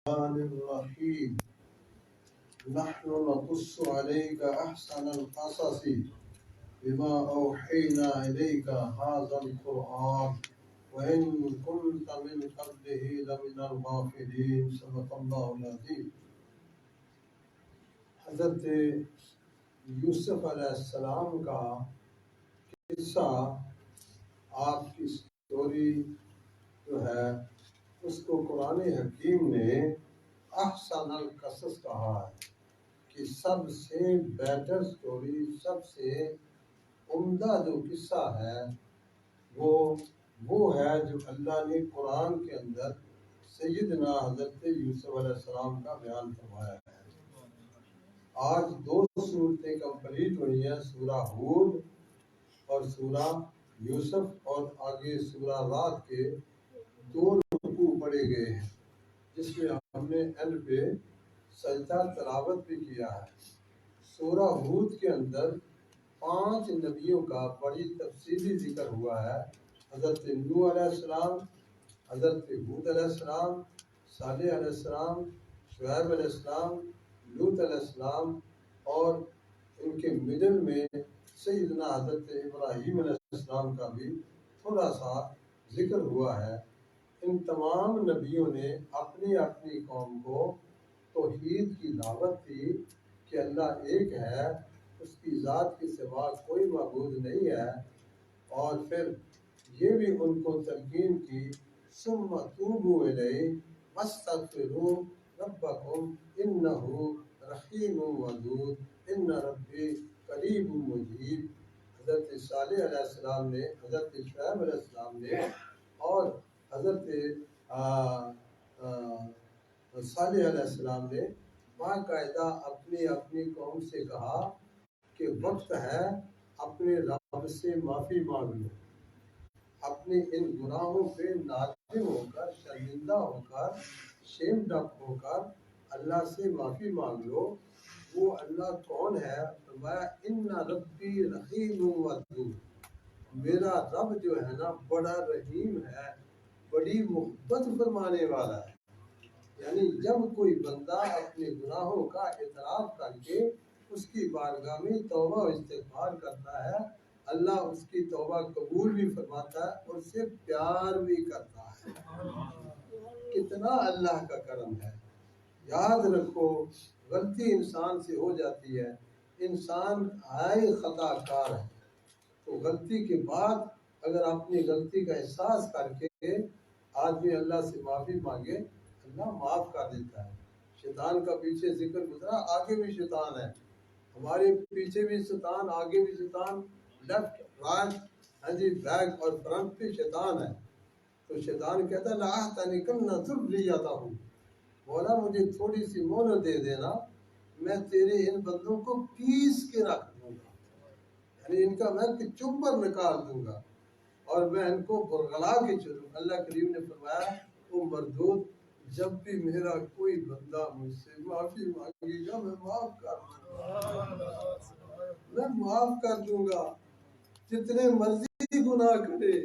الرحيم نحن نقص عليك أحسن القصص بما أوحينا إليك هذا القرآن وإن كنت من قبله لمن الغافلين صدق الله العظيم۔ حضرت یوسف علیہ السلام کا قصہ، آپ کی سٹوری جو ہے اس کو قرآن حکیم نے احسن القصص کہا ہے کہ سب سے بیٹر سٹوری، سب سے عمدہ جو قصہ ہے وہ ہے جو اللہ نے قرآن کے اندر سیدنا حضرت یوسف علیہ السلام کا بیان فرمایا ہے۔ آج دو صورتیں کمپلیٹ ہوئی ہیں، سورہ ہود اور سورہ یوسف، اور آگے سورہ رات کے دو رکوع پڑھے گئے ہیں جس میں ہم نے اینڈ پہ سجدہ تلاوت بھی کیا ہے۔ سورہ ہود کے اندر 5 نبیوں کا بڑی تفصیلی ذکر ہوا ہے۔ حضرت نوح علیہ السلام، حضرت ہود علیہ السلام، صالح علیہ السلام، شعیب علیہ السلام، لوط علیہ السلام، اور ان کے مڈل میں سیدنا حضرت ابراہیم علیہ السلام کا بھی تھوڑا سا ذکر ہوا ہے۔ ان تمام نبیوں نے اپنی اپنی قوم کو توحید کی دعوت دی کہ اللہ ایک ہے، اس کی ذات کے سوا کوئی معبود نہیں ہے، اور پھر یہ بھی ان کو تلقین کی ثم توبوا الیہ واستغفروا ربکم انہ رحیم ودود ان ربی قریب مجیب۔ حضرت صالح علیہ السلام نے، حضرت شعیب علیہ السلام نے اور حضرت صالح علیہ السلام نے باقاعدہ اپنی اپنی قوم سے کہا کہ وقت ہے اپنے رب سے معافی مانگ لو، اپنے ان گناہوں پہ نادم ہو کر، شرمندہ ہو کر، شیمڈ اپ ہو کر اللہ سے معافی مانگ لو۔ وہ اللہ کون ہے؟ فرمایا ان ربی رحیم ودود، میرا رب جو ہے نا بڑا رحیم ہے، بڑی محبت فرمانے والا ہے۔ یعنی جب کوئی بندہ اپنے گناہوں کا اعتراف کر کے اس کی بارگاہ میں توبہ و استغفار کرتا ہے، اللہ اس کی توبہ قبول بھی فرماتا ہے اور اس سے پیار بھی کرتا ہے۔ کتنا اللہ کا کرم ہے۔ یاد رکھو، غلطی انسان سے ہو جاتی ہے، انسان ہائی خطا کار ہے، تو غلطی کے بعد اگر اپنی غلطی کا احساس کر کے آدمی اللہ سے معافی مانگے، اللہ معاف کر دیتا ہے۔ شیطان کا پیچھے ذکر گزرا، آگے بھی شیطان ہے، ہمارے پیچھے بھی شیطان، آگے بھی شیطان، لیفٹ رائٹ، ہاں جی، بیک اور فرنٹ پہ شیطان ہے۔ تو شیطان کہتا ہے لَأَحْتَنِكَنَّ ذُرِّيَّتَهُ، مولا مجھے تھوڑی سی مہلت دے دینا، میں تیرے ان بندوں کو پیس کے رکھ دوں گا، یعنی ان کا میں چمبر نکال دوں گا اور میں ان کو برگلا کے چلوں۔ اللہ کریم نے فرمایا او مردود، جب بھی میرا کوئی بندہ مجھ سے معافی مانگے گا میں معاف کر دوں گا، میں معاف کر دوں گا۔ جتنے مرضی گناہ کرے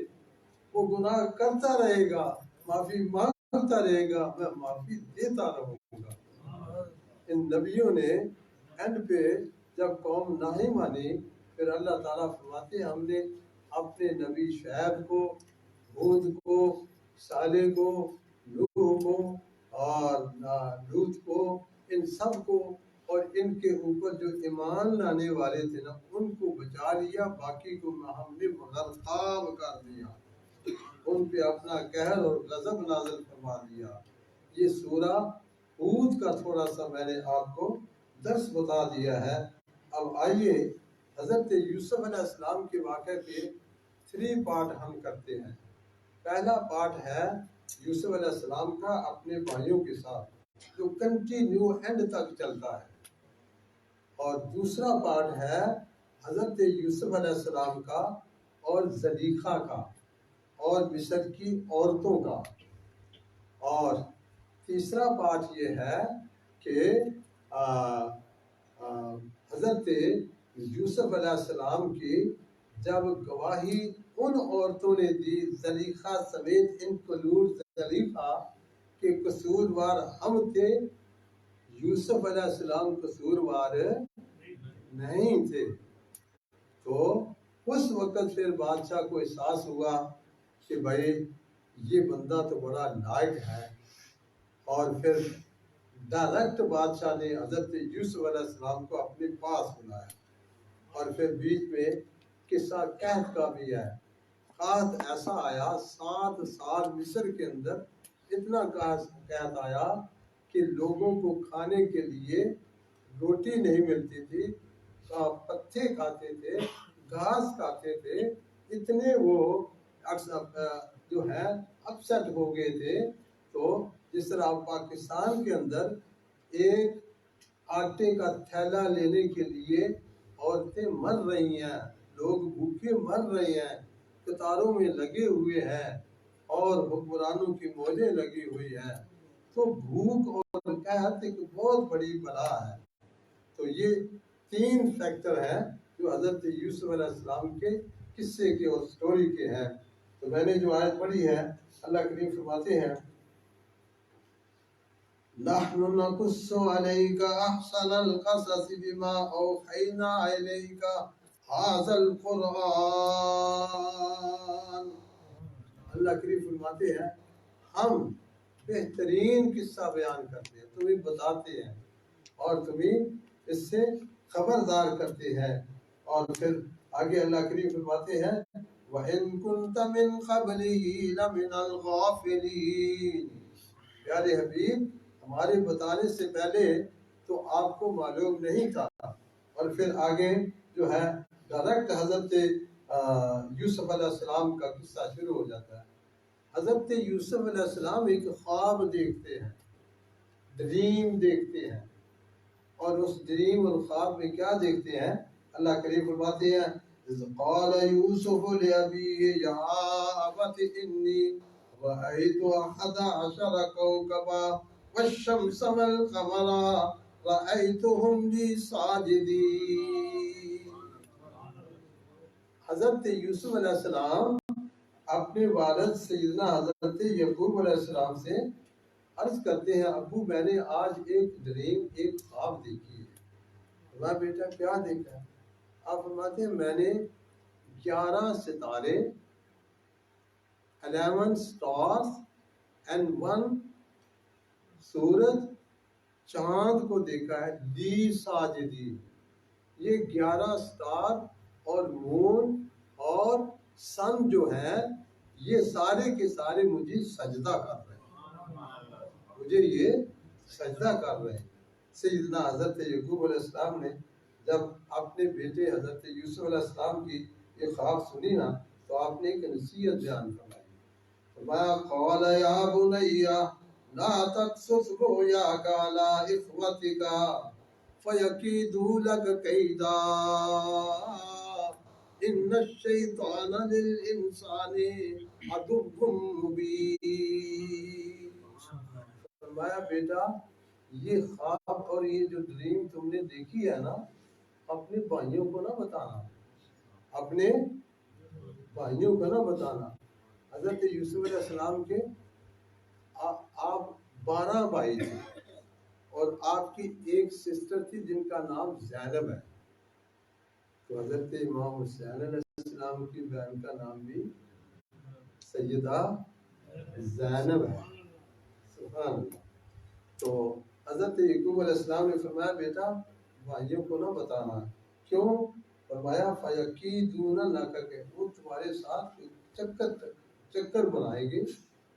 وہ گناہ کرتا رہے گا، معافی مانگتا رہے گا، میں معافی دیتا رہوں گا۔ ان نبیوں نے اینڈ پہ جب قوم نہیں مانی، پھر اللہ تعالیٰ فرماتے ہیں ہم نے اپنے نبی شعیب کو، ہود کو، صالح کو، نوح کو اور لوط کو، ان سب کو اور ان کے اوپر جو ایمان لانے والے تھے نا ان کو بچا لیا، باقی کو ہم نے غرقاب کر دیا، ان پہ اپنا قہر اور غضب نازل فرما دیا۔ یہ سورہ ہود کا تھوڑا سا میں نے آپ کو درس بتا دیا ہے۔ اب آئیے حضرت یوسف علیہ السلام کے واقعے کے 3 پارٹ ہم کرتے ہیں۔ پہلا پارٹ ہے یوسف علیہ السلام کا اپنے بھائیوں کے ساتھ، جو کنٹینیو اینڈ تک چلتا ہے، اور دوسرا پارٹ ہے حضرت یوسف علیہ السلام کا اور زلیخا کا اور مصر کی عورتوں کا، اور تیسرا پارٹ یہ ہے کہ حضرت یوسف علیہ السلام کی جب گواہی ان عورتوں نے دی زلیخا سمیت انکلوڈ زلیخا کہ قصوروار ہم تھے، یوسف علیہ السلام قصوروار نہیں تھے۔ تو اس وقت پھر بادشاہ کو احساس ہوا کہ بھائی یہ بندہ تو بڑا لائق ہے، اور پھر ڈائریکٹ بادشاہ نے حضرت یوسف علیہ السلام کو اپنے پاس بلایا، اور پھر بیچ میں قصہ قحط کا بھی ہے۔ قحط ایسا آیا 7 سال مصر کے اندر، اتنا قحط آیا کہ لوگوں کو کھانے کے لیے روٹی نہیں ملتی تھی، پتے کھاتے تھے، گھاس کھاتے تھے، اتنے وہ جو ہے اپسٹ ہو گئے تھے۔ تو جس طرح پاکستان کے اندر ایک آٹے کا تھیلا لینے کے لیے عورتیں مر رہی ہیں، لوگ بھوکے مر رہے ہیں، قطاروں میں لگے ہوئے ہیں، اور حکمرانوں کی موجیں لگی ہوئی ہیں، تو بھوک اور قحط ایک بہت بڑی بلا ہے۔ تو یہ 3 فیکٹر ہیں جو حضرت یوسف علیہ السلام کے قصے کے اور سٹوری کے ہیں۔ تو میں نے جو آیت پڑھی ہے، اللہ کریم فرماتے ہیں نحن نقص عليك احسن القصص بما اوحينا اليك هذا القرآن۔ اللہ کریم فرماتے ہیں ہم بہترین قصہ بیان کرتے ہیں، تمہیں بتاتے ہیں اور تمہیں اس سے خبردار کرتے ہیں۔ اور پھر آگے اللہ کریم فرماتے ہیں وَإِن كُنْتَ مِنْ قَبْلِهِ لَمِنَ الْغَافِلِينَ۔ پیارے حبیب، ہمارے بتانے سے پہلے تو آپ کو معلوم نہیں تھا۔ اور پھر آگے جو ہے ڈائریکٹ حضرت یوسف علیہ السلام کا قصہ شروع ہو جاتا ہے۔ حضرت یوسف علیہ السلام ایک خواب دیکھتے ہیں، ڈریم دیکھتے ہیں، اور اس ڈریم اور خواب میں کیا دیکھتے ہیں؟ اللہ کریم فرماتے ہیں اذ قال یوسف لأبیہ یا ابت انی رأیت 11 کوکبا والشمس والقمر رأیتهم لی ساجدین۔ حضرت یوسف علیہ السلام اپنے والد سیدنا حضرت یعقوب علیہ السلام سے عرض کرتے ہیں ابو میں نے آج ایک ڈریم، ایک خواب دیکھی ہے۔ اللہ بیٹا کیا دیکھا ہے؟ آپ فرماتے ہیں میں نے 11 ستارے 11 stars and 1 سورج چاند کو دیکھا ہے لی ساجدی۔ یہ 11 سٹار اور مون اور سن جو ہیں یہ سارے کے سارے مجھے سجدہ کر رہے ہیں، مجھے یہ سجدہ کر رہے ہیں۔ سیدنا حضرت یعقوب علیہ السلام نے جب اپنے بیٹے حضرت یوسف علیہ السلام کی یہ خواب سنی نا تو آپ نے ایک نصیحت بیان فرمائی۔ فرمایا قال یا بنی لا تقصص رؤیاک علی اخوتک فیکیدوا لک کیدا ان الشیطان للانسان عدو مبین۔ فرمایا بیٹا یہ خواب اور یہ جو ڈریم تم نے دیکھی ہے نا اپنے بھائیوں کو نہ بتانا، اپنے بھائیوں کو نہ بتانا۔ حضرت یوسف علیہ السلام کے آپ 12 بھائی تھے اور آپ کی ایک سسٹر تھی جن کا نام زینب ہے۔ تو حضرت امام حسین علیہ السلام کی بہن کا نام بھی سیدہ زینب ہے، سبحان اللہ۔ تو حضرت یعقوب علیہ السلام نے فرمایا بیٹا بھائیوں کو نہ بتانا، کیوں؟ فرمایا فَيَكِيدُونَ لَكَ، کہ وہ تمہارے ساتھ چکر بنائیں گے۔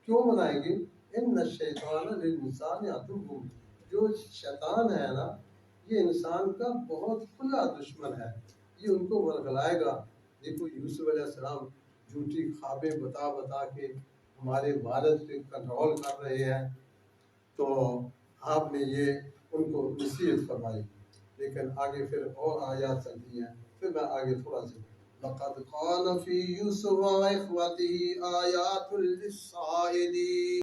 کیوں بنائیں گے؟ ان الشیطان للانسان عدو، جو شیطان ہے نا یہ انسان کا بہت کھلا دشمن ہے، یہ ان کو ورگلائے گا۔ دیکھو یوسف علیہ السلام جھوٹی خوابیں بتا بتا کے ہمارے والد پہ کنٹرول کر رہے ہیں، تو آپ نے یہ ان کو نصیحت فرمائی۔ لیکن آگے پھر اور آیات چلتی ہیں، پھر میں آگے تھوڑا سا لقد كان في يوسف وإخوته آيات للسائلين۔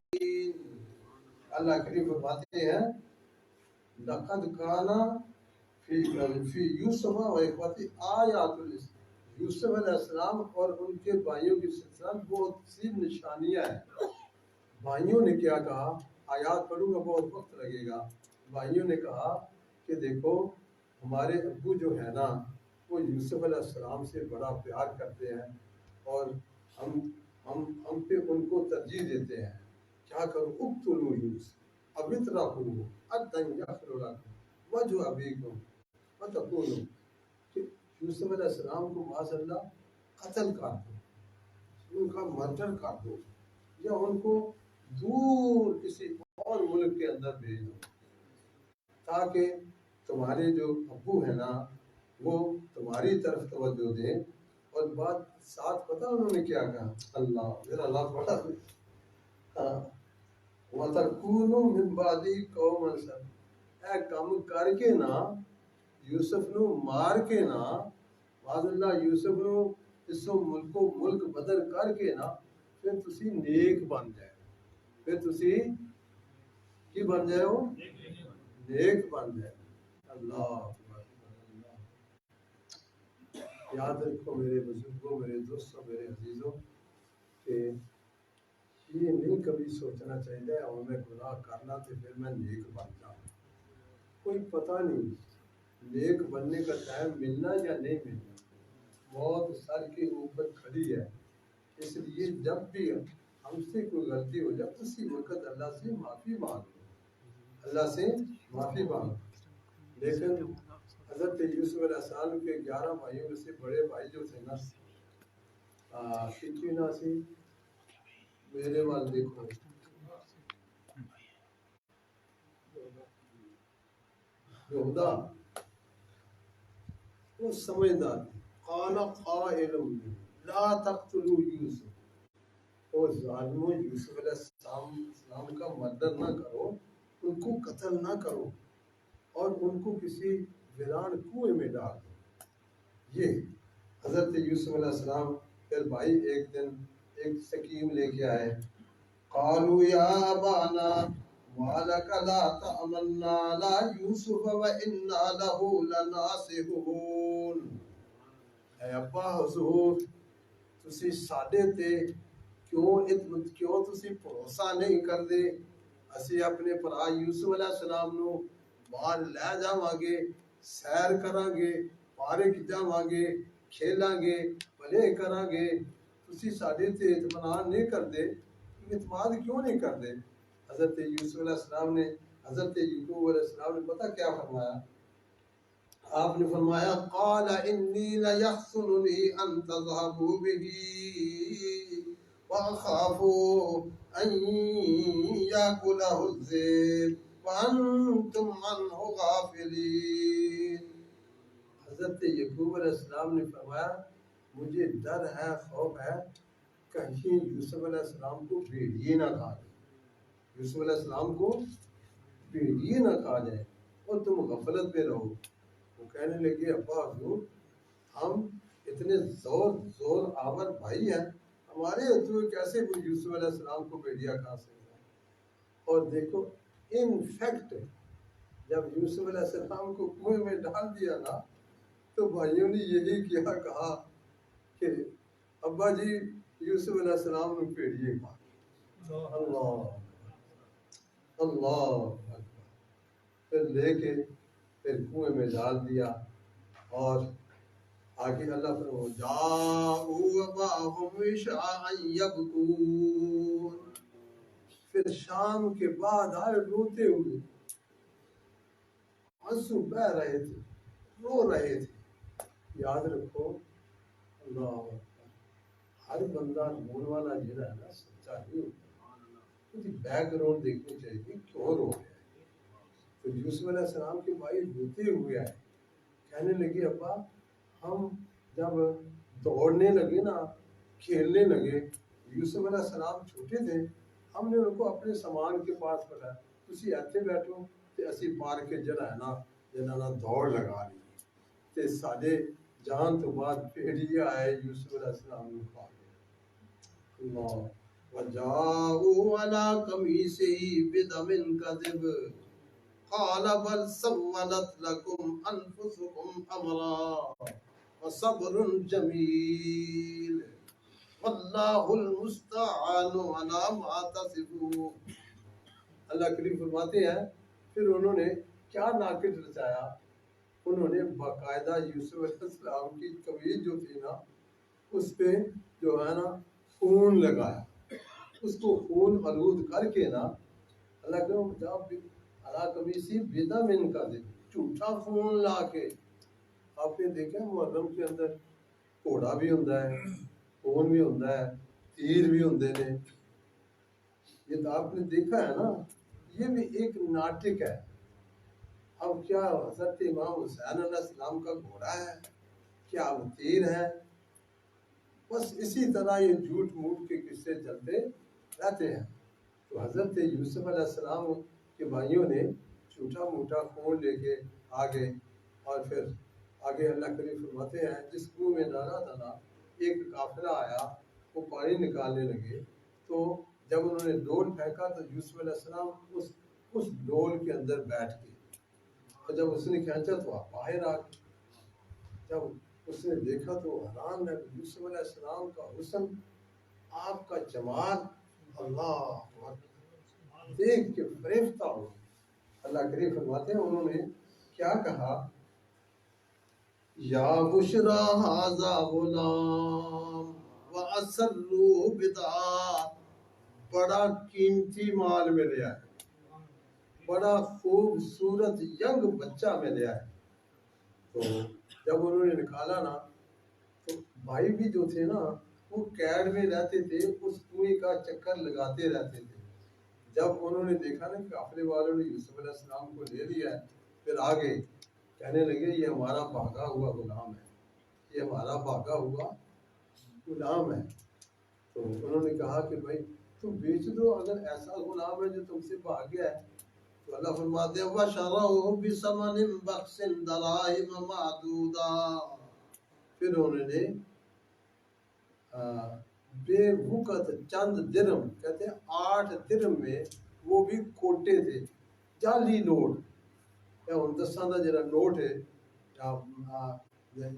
اللہ کریم فرماتے ہیں لقد كان في يوسف وإخوته آيات للسائلين۔ یوسف علیہ السلام اور ان کے بھائیوں کی سلسلہ بہت سی نشانیاں ہیں۔ بھائیوں نے کیا کہا آیات پڑھوں گا بہت وقت لگے گا. بھائیوں نے کہا کہ دیکھو ہمارے ابو جو ہے نا وہ یوسف علیہ السلام سے بڑا پیار کرتے ہیں اور ہم پہ ان کو ترجیح دیتے ہیں. کیا کرو اقتلوا یوسف اب اطرحوہ ارضا یخل لکم وجہ ابیکم وتکونوا کہ یوسف علیہ السلام کو معاذ اللہ قتل کر دو, ان کا مرڈر کر دو, یا ان کو دور کسی اور ملک کے اندر بھیج دو, تاکہ تمہارے جو ابو ہیں نا وہ تمہاری طرف توجہ دیں. اور بات ساتھ پتہ انہوں نے کیا کہا, اللہ میرا اللہ پڑھا وَتَكُونُوا مِن بَعْدِهِ قَوْمًا صَالِحِينَ, اے کام کر کے نا یوسف نو مار کے نا معاذ اللہ یوسف نو اس ملک کو ملک بدل کر کے نا پھر تسی نیک بن جائے, پھر تسی کی بن جائے ہو, نیک بن جائے. اللہ یاد رکھو میرے بزرگوں, میرے دوستوں, میرے عزیزوں, کہ یہ نہیں کبھی سوچنا چاہیے اور میں گناہ کرنا تو پھر میں نیک بن جاؤں. کوئی پتہ نہیں نیک بننے کا ٹائم ملنا یا نہیں ملنا, موت سر کے اوپر کھڑی ہے. اس لیے جب بھی ہم سے کوئی غلطی ہو جائے تو اسی وقت اللہ سے معافی مانگو, اللہ سے معافی مانگو. لیکن حضرت یوسف علیہ السلام کے 11 بھائیوں میں سے بڑے بھائی جو تھے نا کتنی ناسی میرے وال دیکھو یہودا وہ سمجھدار تھے. قال قائل لا تقتلوا یوسف, اور ظالموں یوسف علیہ السلام کا مردر نہ کرو, ان کو قتل نہ کرو اور ان کو کسی ویران کنویں میں ڈال دو. یہ حضرت یوسف علیہ السلام پھر بھائی ایک دن ایک سکیم لے کے آئے. قالوا یا ابانا ما لك لا تأمنا على یوسف وإنا له لناصحون, اے ابا حضور تسی ساڈے تے کیوں تسی بھروسہ نہیں کر دے, اسی اپنے بھرا یوسف علیہ السلام نو باہر لے جاواں گے, سیر کراں گے, پارک جاواں گے, کھیلاں گے, بھلے کراں گے, تسی ساڈے تے اطمینان نہیں کر دے, اعتماد کیوں نہیں کر دے. حضرت یوسف علیہ السلام نے حضرت یعقوب علیہ السلام نے پتہ کیا فرمایا, آپ نے فرمایا قال انی لیحزننی ان تذهبوا به واخاف ان یاکلہ الذئب وانتم عنہ غافلین. حضرت یعقوب علیہ السلام نے فرمایا مجھے ڈر ہے, خوف ہے کہیں یوسف علیہ السلام کو بھیڑیے نہ کھا جائے, یوسف علیہ السلام کو بھیڑیے نہ کھا جائے اور تم غفلت میں رہو. وہ کہنے لگے ابا حضور ہم اتنے زور آور بھائی ہیں, ہمارے حضور کیسے کوئی یوسف علیہ السلام کو بھیڑیا کھا سکتا ہے. اور دیکھو ان فیکٹ جب یوسف علیہ السلام کو کنویں میں ڈال دیا نا تو بھائیوں نے یہی کہا کہ ابا جی یوسف علیہ السلام نے بھیڑیے کھا. اللہ اللہ پھر لے کے پھر کنویں میں ڈال دیا. اور آگے اللہ فرمایا جاءوا اباہم عشاء یبکون, پھر شام کے بعد آئے روتے ہوئے, آنسو بہہ رہے تھے, رو رہے تھے. یاد رکھو اللہ ہر بندہ رونے والا جڑا ہے نا سچا نہیں ہوتا, اس کی بیک گراؤنڈ دیکھنی چاہیے کہ کیوں رو رہے ہیں. تو یوسف علیہ السلام کے بھائی روتے ہوئے آئے, کہنے لگے ابا ہم جب دوڑنے لگے نا کھیلنے لگے, یوسف علیہ السلام چھوٹے تھے, ہم نے ان کو اپنے سامان کے پاس پکڑا, تسی ایتھے بیٹھو تے اسی پار کے جڑا ہے نا جنہاں نا دوڑ لگا لی تے ساڈے جان تو بعد بھیڑیا آئے یوسف علیہ السلام نے کھا گیا. اللہ وجاءوا علی قمیصہ بدم کذب قال بل سولت لكم انفسكم امرا وصبر جمیل واللہ المستعان علی ما تصفون. اللہ کریم فرماتے ہیں پھر انہوں نے کیا ناقد رچایا، انہوں نے باقاعدہ یوسف علیہ السلام کی قمیض جو تھی نا اس پہ جو ہے نا خون لگایا، اس کو خون آلود کر کے نا اللہ کہ اللہ قمیصی بیدا من کا دے، جھوٹا خون لا کے آپ نے دیکھا محرم کے اندر گھوڑا بھی ہوتا ہے، خون بھی ہوتا ہے، تیر بھی ہوتے ہیں، یہ تو آپ نے دیکھا ہے نا، یہ بھی ایک ناٹک ہے۔ اب کیا حضرت امام حسین علیہ السلام کا گھوڑا ہے، کیا وہ تیر ہے؟ بس اسی طرح یہ جھوٹ موٹ کے قصے چلتے رہتے ہیں۔ تو حضرت یوسف علیہ السلام کے بھائیوں نے جھوٹا موٹا خون لے کے آگے، اور پھر آگے اللہ کریم فرماتے ہیں جس کنویں میں ڈالا تھا نا ایک قافلہ آیا، وہ پانی نکالنے لگے، تو جب انہوں نے ڈول پھینکا تو یوسف علیہ السلام اس ڈول کے اندر بیٹھ گئے، اور جب اس نے کھینچا تو آپ باہر آ گئے۔ جب اس نے دیکھا تو حیران ہے، یوسف علیہ السلام کا حسن، آپ کا جمال، اللہ دیکھ کے فریفتہ ہو۔ اللہ کریم فرماتے ہیں انہوں نے کیا کہا، یا بشرا ھذا غلام واسروا بدعا، بڑا قیمتی مال ملیا ہے، بڑا خوبصورت ینگ بچہ ملیا ہے۔ تو جب انہوں نے نکالا نا تو بھائی بھی جو تھے نا وہ قید میں رہتے تھے، اس کنویں کا چکر لگاتے رہتے تھے۔ جب انہوں نے دیکھا نا کہ قافلے والوں نے یوسف علیہ السلام کو لے لیا ہے، پھر آگے کہنے لگے یہ ہمارا بھاگا ہوا غلام ہے، یہ ہمارا بھاگا ہوا غلام ہے۔ تو انہوں نے کہا کہ بھائی تم بیچ دو، اگر ایسا غلام ہے جو تم سے بھاگ گیا ہے۔ تو اللہ فرماتے ہیں وَشَرَوْهُ بِثَمَنٍ بَخْسٍ دَرَاهِمَ مَعْدُودَةٍ، پھر انہوں نے بے وقت چند درم، کہتے ہیں 8 درم میں، وہ بھی کھوٹے تھے، جعلی نوٹ۔ دساں کا جڑا نوٹ ہے،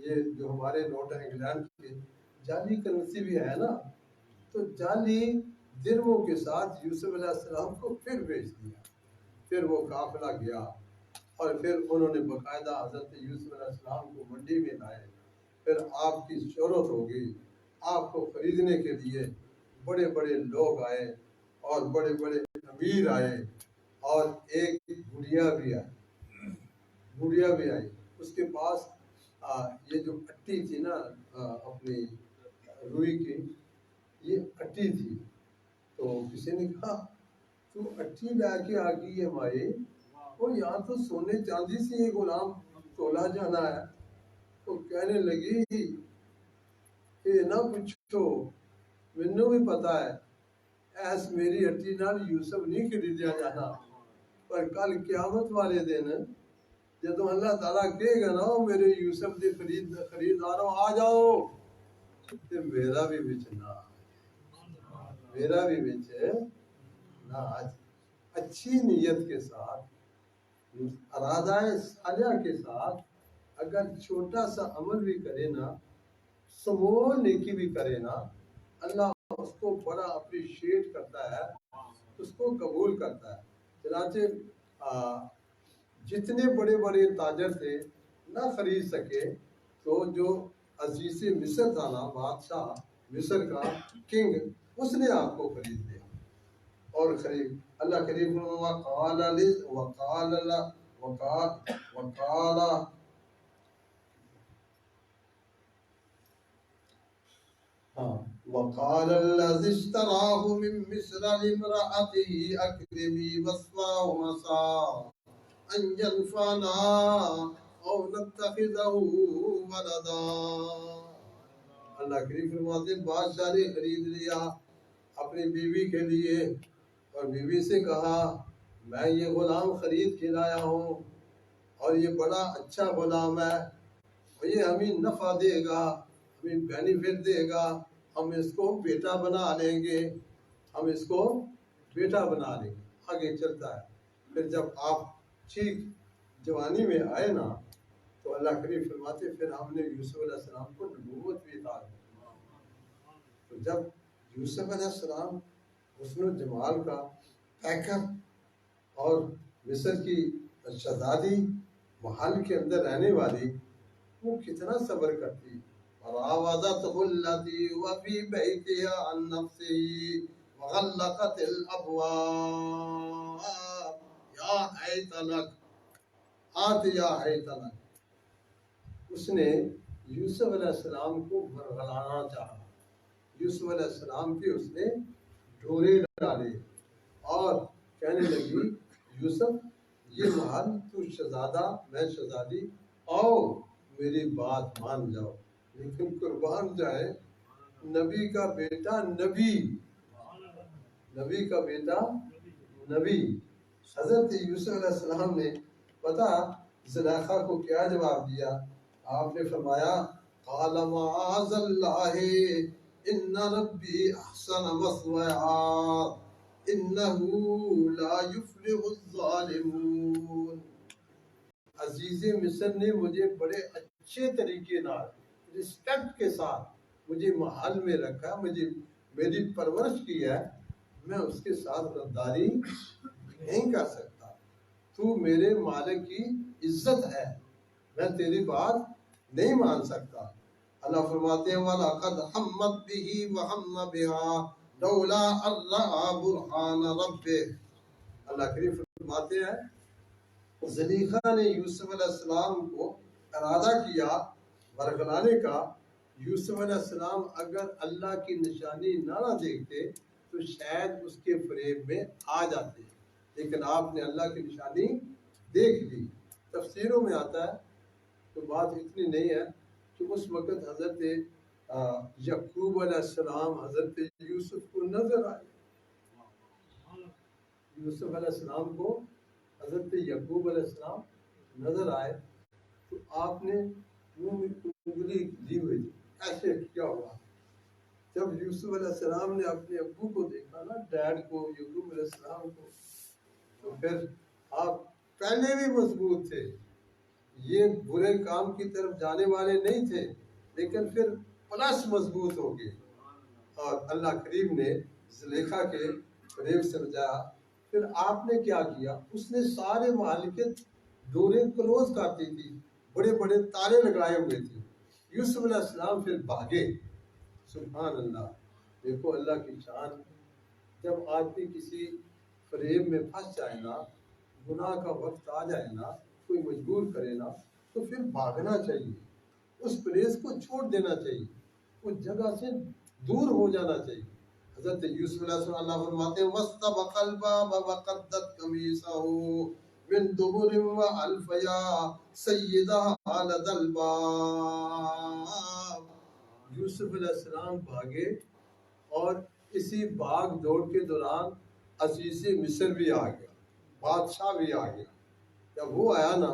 یہ جو ہمارے نوٹ ہیں انگلینڈ کے، جعلی کرنسی بھی ہے نا، تو جعلی درموں کے ساتھ یوسف علیہ السلام کو پھر بھیج دیا۔ پھر وہ قافلہ گیا، اور پھر انہوں نے باقاعدہ حضرت یوسف علیہ السلام کو منڈی میں لائے، پھر آپ کی شہرت ہو گئی، آپ کو خریدنے کے لیے بڑے بڑے لوگ آئے، اور بڑے بڑے امیر آئے، اور ایک گڑیا بھی آئی، اس کے پاس یہ جو اٹی تھی نا اپنی روئی کی، یہ اٹی تھی۔ تو کسی نے کہا تو اٹھی لے کے آ گئی ہے مائی، وہ یہاں تو سونے چاندی سے یہ غلام تولا جانا ہے۔ تو کہنے لگی کہ نہ پوچھو، مینوں بھی پتا ہے ایس میری اٹھی نال یوسف نہیں خریدیا جانا، پر کل قیامت والے دن جدو اللہ تعالیٰ کہے گا نا میرے یوسف دے خریداروں آ جاؤ، تے میرا بھی بچ نہ نہ اچھی نیت کے ساتھ، ارادہ صالحہ کے ساتھ اگر چھوٹا سا عمل بھی کرے نا، سمول نیکی بھی کرے نا، اللہ اس کو بڑا اپریشیٹ کرتا ہے، اس کو قبول کرتا ہے۔ چنانچہ جتنے بڑے بڑے تاجر تھے نہ خرید سکے، تو جو عزیز مصر تھا نا، بادشاہ مصر کا کنگ، اس نے آپ کو خرید لیا اور خرید اللہ کریم وقال الذي اشتراه من مصر لامرأته أكرمي مثواه عسى أن ينفعنا أو نتخذه ولدا۔ اللہ کریم فرماتے ہیں بادشاہ نے خرید لیا اپنی بیوی کے لیے، اور بیوی سے کہا میں یہ غلام خرید کے لایا ہوں، اور یہ بڑا اچھا غلام ہے، اور یہ ہمیں نفع دے گا، ہمیں بینیفٹ دے گا، ہم اس کو بیٹا بنا لیں گے، آگے چلتا ہے۔ پھر جب آپ ٹھیک جوانی میں آئے نا، تو اللہ کریم فرماتے پھر ہم نے یوسف علیہ السلام کو نبوت بھی عطا کی۔ تو جب یوسف علیہ السلام حسن و جمال کا پیکر اور مصر کی شہزادی محل کے اندر رہنے والی وہ کتنا صبر کرتی. وراودته التي وفي بيتها عن نفسه وغلقت الابواب یا حیت لک آت یا حیت لک. اس نے یوسف علیہ السلام کو ورگلانا چاہا. یوسف علیہ السلام کے اس نے ڈورے ڈالے اور کہنے لگی یوسف یہ محل تو شہزادہ میں شہزادی آؤ میری بات مان جاؤ. لیکن قربان جائے نبی کا بیٹا نبی کا بیٹا نبی. حضرت یوسف علیہ السلام نے پتا زلیخا کو کیا جواب دیا؟ آپ نے فرمایا قال معاذ اللہ ان ربی احسن مثوایا انه لا یفلح الظالمون. عزیز مصر نے مجھے بڑے اچھے طریقے نال رسپیکٹ کے ساتھ مجھے محل میں رکھا، مجھے میری پرورش کی ہے، میں اس کے ساتھ غداری نہیں کر سکتا. تو میرے مالک کی عزت ہے، میں تیری بات نہیں مان سکتا. اللہ فرماتے ہیں وَلَقَدْ حَمَّتْ بِهِ وَحَمَّ بِهَا لَوْلَا أَن رَّأَىٰ بُرْهَانَ رَبِّهِ. اللہ کریم فرماتے ہیں زلیخا نے یوسف علیہ السلام کو ارادہ کیا ورگلانے کا. یوسف علیہ السلام اگر اللہ کی نشانی نہ دیکھتے تو شاید اس کے فریب میں آ جاتے، لیکن آپ نے اللہ کی نشانی دیکھ لی. تفسیروں میں آتا ہے تو بات اتنی نہیں ہے کہ اس وقت حضرت یعقوب علیہ السلام حضرت یوسف کو نظر آئے. یوسف علیہ السلام کو حضرت یعقوب علیہ السلام نظر آئے تو آپ نے منہ میں انگلی دی ہوئی تھی، ایسے کیا ہوا. جب یوسف علیہ السلام نے اپنے ابو کو دیکھا نا، ڈیڈ کو، یعقوب علیہ السلام کو، تو پھر آپ پہلے بھی مضبوط تھے، یہ برے کام کی طرف جانے والے نہیں تھے، لیکن پھر پلس مضبوط ہو گئے. اور اللہ کریم نے زلیخا کے فریب سے بچایا. پھر آپ نے کیا کیا؟ اس نے سارے محل کے ڈورے کلوز کر دی تھی، بڑے بڑے تالے لگائے ہوئے تھے. یوسف علیہ السلام پھر بھاگے. سبحان اللہ. دیکھو اللہ کی شان. جب آدمی کسی فریب میں پھنس جائے نا، گناہ کا وقت آ جائے نا، کوئی مجبور کرے نا، تو پھر بھاگنا چاہیے، اس پلیس کو چھوڑ دینا چاہیے، اس جگہ سے دور ہو جانا چاہیے. حضرت یوسف علیہ السلام اللہ فرماتے ہیں وَاسْتَبَقَ الْبَابَ وَقَدَّتْ قَمِيصَهُ مِن دُبُرٍ وَأَلْفَ يَا سَيِّدَهَا لَدَى الْبَابِ. یوسف علیہ السلام بھاگے اور اسی بھاگ دوڑ کے دوران عزیز مصر بھی آ گیا، بادشاہ بھی آ گیا. جب وہ آیا نا،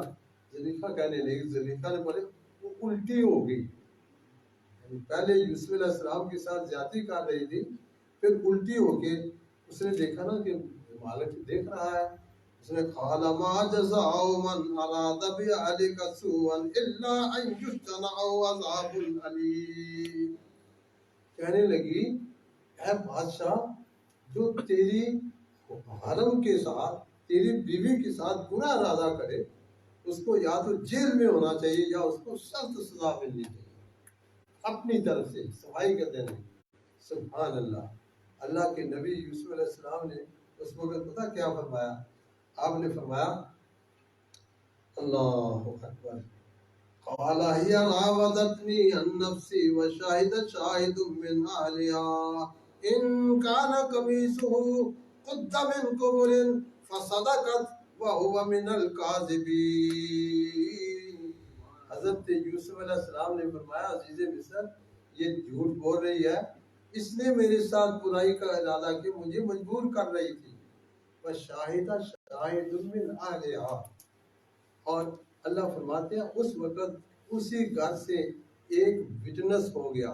زلیخا کہنے لگی، زلیخا نے بولے وہ الٹی ہو گئی. پہلے یوسف علیہ السلام کے ساتھ زیادتی کر رہی تھی، پھر الٹی ہو کے اس نے دیکھا نا کہ مالک دیکھ رہا ہے. اس نے قال ما جزاء من اراد بأهلك سوءا الا ان يسجن او عذاب الیم. کہنے لگی اے بادشاہ، جو تیری حرم کے ساتھ، تیری بیوی کے ساتھ برا ارادہ کرے، اس کو یا تو جیل میں ہونا چاہیے یا اس کو سخت سزا ملنی چاہیے. اپنی طرف سے صفائی کا دینا. سبحان اللہ. اللہ کے نبی یوسف علیہ السلام نے اس وقت پتہ کیا فرمایا؟ آپ نے فرمایا اللہ اکبر قال هي راودتني عن نفسي وشاهد شاهد من اهلها ان كان قميصه قد من قبل فصدقت وهو من الكاذبين. حضرت یوسف علیہ السلام نے فرمایا عزیز مصر یہ جھوٹ بول رہی ہے، اس نے میرے ساتھ برائی کا ارادہ کیا، مجھے مجبور کر رہی تھی. وشاہدہ شاہد من اہلہا. اور اللہ فرماتے ہیں اس وقت اسی گھر سے ایک وٹنس ہو گیا.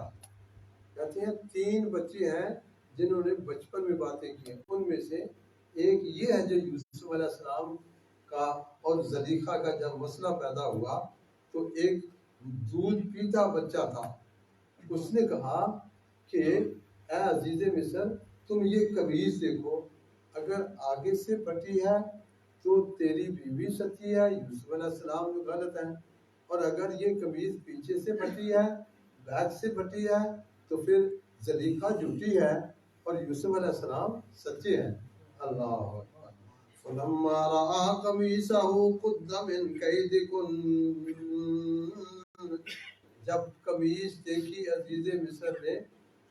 کہتے ہیں 3 بچے ہیں جنہوں نے بچپن میں باتیں کی ہیں، ان میں سے ایک یہ ہے جو یوسف علیہ السلام کا اور زلیخا کا جب مسئلہ پیدا ہوا تو ایک دودھ پیتا بچہ تھا. اس نے کہا کہ اے عزیز مصر تم یہ قمیص دیکھو، اگر آگے سے پھٹی ہے تو تیری بیوی سچی ہے، یوسف علیہ السلام جو غلط ہے، اور اگر یہ قمیض پیچھے سے پھٹی ہے، بیک سے پھٹی ہے، تو پھر زلیخا جھوٹی ہے اور یوسف علیہ السلام سچے ہیں۔ اللہ اکبر۔ فلما رأى قميصه قد من كيدكن، جب قمیص دیکھی عزیز مصر نے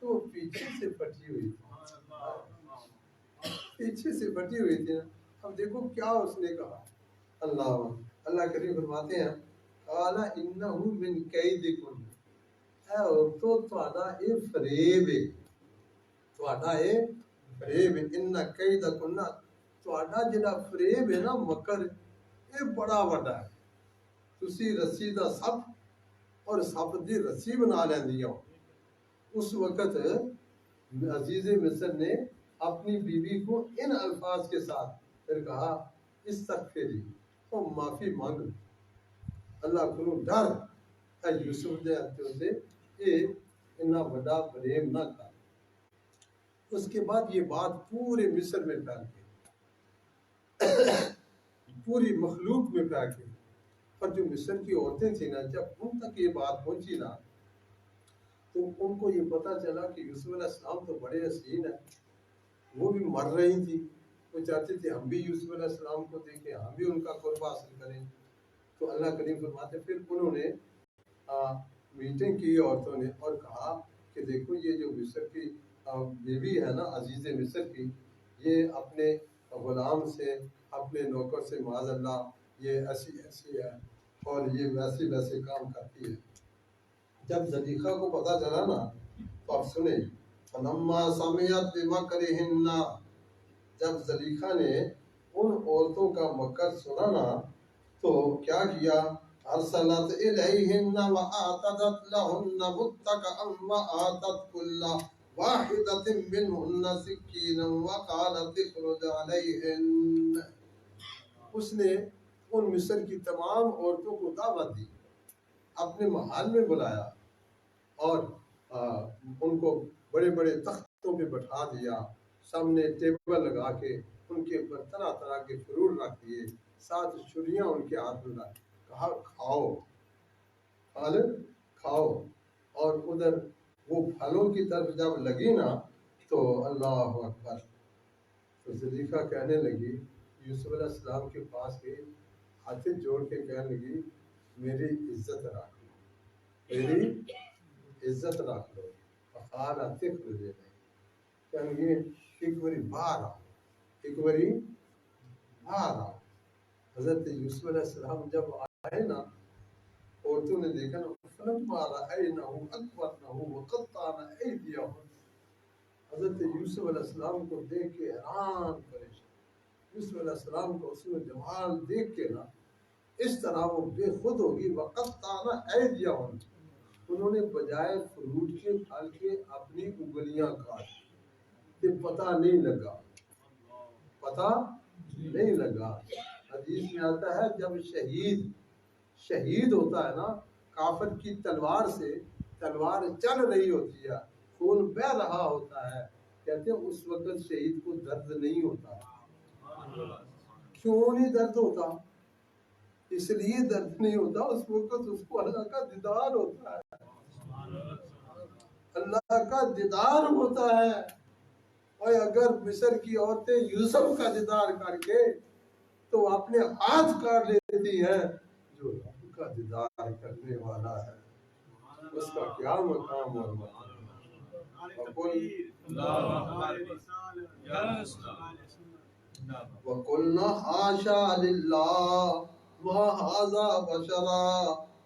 تو وہ پیچھے سے پھٹی ہوئی تھی، پیچھے سے پھٹی ہوئی تھی۔ اب دیکھو کیا اس نے کہا، اللہ کریم فرماتے ہیں قال انہ من کیدکن، اے عورتوں تہاڈا اے فریب ہے، تہاڈا اے فریب ہے، ان کیدکن، تہاڈا جڑا فریب ہے نا، مکر، یہ بڑا وڈا ہے۔ تسی رسی دا سپ اور سپ دی رسی بنا لیندیاں ہو۔ اس وقت عزیز مصر نے اپنی بیوی کو ان الفاظ کے ساتھ پھر کہا استغفری، تو معافی مانگ، اللہ کو ڈر، اے یوسف دے ہتھوں سے یہ اتنا بڑا فریب نہ کر۔ اس کے بعد یہ بات پورے مصر میں پھیل گئی، پوری مخلوق میں پھیل گئی، اور جو مصر کی عورتیں تھیں نا، جب ان تک یہ بات پہنچی نا تو ان کو یہ پتا چلا کہ یوسف علیہ السلام تو بڑے حسین ہیں، وہ بھی مر رہی تھی، وہ چاہتے تھے ہم بھی یوسف علیہ السلام کو دیکھیں، ہم بھی ان کا قرب حاصل کریں۔ تو اللہ کریم فرماتے پھر انہوں نے میٹنگ کی عورتوں نے اور کہا کہ دیکھو یہ جو مصر کی بیوی ہے نا، عزیز مصر کی، یہ اپنے غلام سے، اپنے نوکر سے معاذ اللہ یہ ایسی ایسی ہے اور یہ ویسے ویسے کام کرتی ہے۔ جب زلیخا کو پتا چلا نا تو آپ سنیں، فلما سمعت بمکرہن، جب زلیخا نے ان عورتوں کا مکر سنا نا تو کیا کیا، ارسلت الیہن واعتدت لہن متکئا وآتت کل واحدۃ منہن سکینا وقالت اخرج علیہن، اس نے ان مصر کی تمام عورتوں کو دعوت دی، اپنے محل میں بلایا اور ان کو بڑے بڑے تختوں پہ بٹھا دیا، سامنے ٹیبل لگا کے ان کے اوپر طرح طرح کے فروٹ رکھ دیے، ساتھ چھریاں ان کے ہاتھ میں رکھ، کہا کھاؤ، پھل کھاؤ، اور ادھر وہ پھلوں کی طرف جب لگی نا تو اللہ اکبر، تو زلیخا کہنے لگی، یوسف علیہ السلام کے پاس گئی، ہاتھ جوڑ کے کہنے لگی میری عزت رکھ لو، میری عزت رکھ لو، فقال اخرج، کہنے لگی ایک باری باہر آؤ، ایک باری باہر آؤ۔ حضرت یوسف علیہ السلام جب آئے نا، عورتوں نے دیکھا نا، فلما رأینہ اکبرنہ وقطعن ایدیہن، حضرت یوسف علیہ السلام کو دیکھ کے حیران پریشان، یوسف علیہ السلام کو حسن و جمال دیکھ کے نا اس طرح وہ بے خود ہوگی، وقطعن ایدیہن، انہوں نے بجائے فروٹ کے پھل کے اپنی انگلیاں کاٹ، کہ پتہ نہیں لگا، پتہ نہیں لگا۔ حدیث میں آتا ہے جب شہید ہوتا ہے نا، کافر کی تلوار سے تلوار چل رہی ہوتی ہے، خون بہ رہا ہوتا ہے، کہتے ہیں اس وقت شہید کو درد نہیں ہوتا۔ کیوں نہیں درد ہوتا؟ اس لیے درد نہیں ہوتا، اس وقت اس کو اللہ کا دیدار ہوتا ہے، اللہ کا دیدار ہوتا ہے۔ اور اگر مصر کی عورتیں یوسف کا دیدار کر کے تو اپنے ہاتھ کاٹ لیتی ہیں، جو رب کا دیدار کرنے والا ہے اس کا کیا مقام اور وَقُلْنَا حَاشَا لِلَّهِ مَا هَذَا بَشَرًا